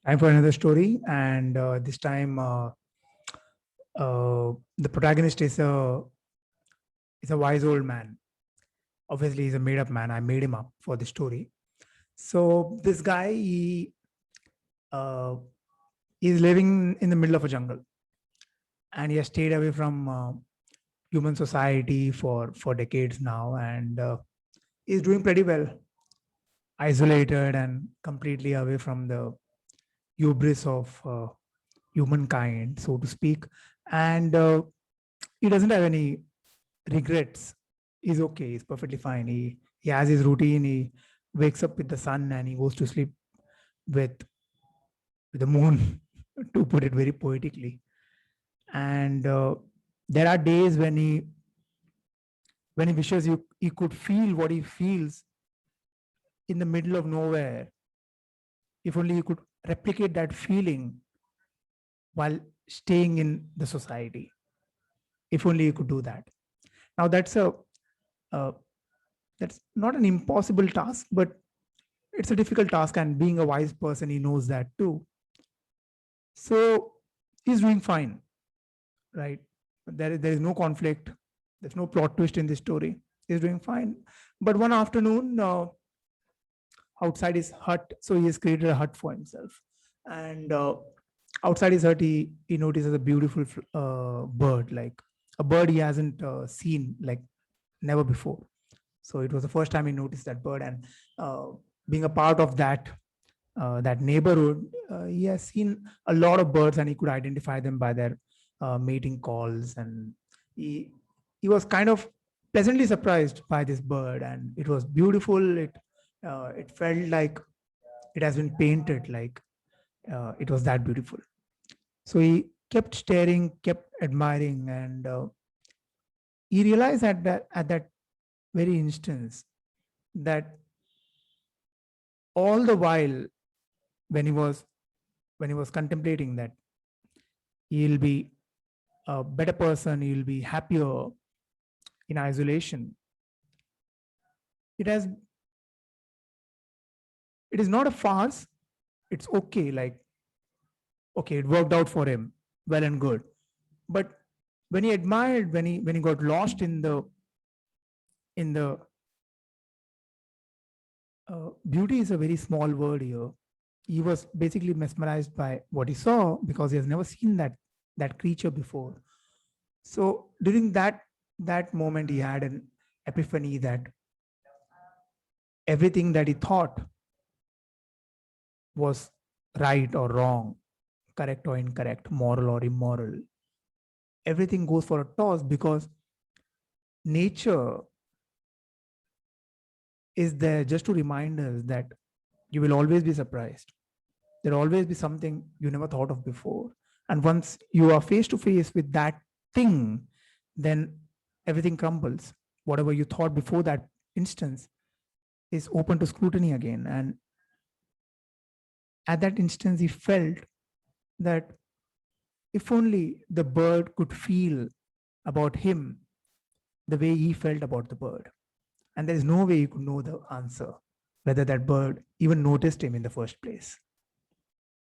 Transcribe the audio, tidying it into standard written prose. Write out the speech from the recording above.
Time for another story, and this time the protagonist is a wise old man. Obviously, he's a made up man. I made him up for the story. So this guy, uh, he's living in the middle of a jungle, and he has stayed away from human society for decades now, and he's doing pretty well, isolated and completely away from the hubris of humankind, so to speak. And he doesn't have any regrets. He's okay. He's perfectly fine. He has his routine. He wakes up with the sun and he goes to sleep with the moon, to put it very poetically. And there are days when he wishes he could feel what he feels in the middle of nowhere. If only he could replicate that feeling while staying in the society. If only he could do that. Now uh, that's not an impossible task, but it's a difficult task. And being a wise person, he knows that too. So he's doing fine, right? There is no conflict. There's no plot twist in this story. He's doing fine. But one afternoon, outside his hut, so he has created a hut for himself. And outside his hut, he notices a beautiful bird, like a bird he hasn't seen like never before. So it was the first time he noticed that bird, and being a part of that neighborhood, he has seen a lot of birds, and he could identify them by their mating calls. And he he was kind of pleasantly surprised by this bird, and it was beautiful. It felt like it has been painted, like it was that beautiful. So he kept staring, kept admiring, and he realized at that very instance that all the while, when he was when he was contemplating that he'll be a better person, he'll be happier in isolation, it has it is not a farce. It's okay, like, okay, it worked out for him, well and good. But when he admired, when he got lost in the beauty is a very small word here. He was basically mesmerized by what he saw because he has never seen that creature before. So during that moment, he had an epiphany that everything that he thought was right or wrong, correct or incorrect, moral or immoral, everything goes for a toss, because nature is there just to remind us that you will always be surprised. There will always be something you never thought of before. And once you are face to face with that thing, then everything crumbles. Whatever you thought before that instance is open to scrutiny again. And at that instance, he felt that if only the bird could feel about him the way he felt about the bird. And there is no way he could know the answer, whether that bird even noticed him in the first place.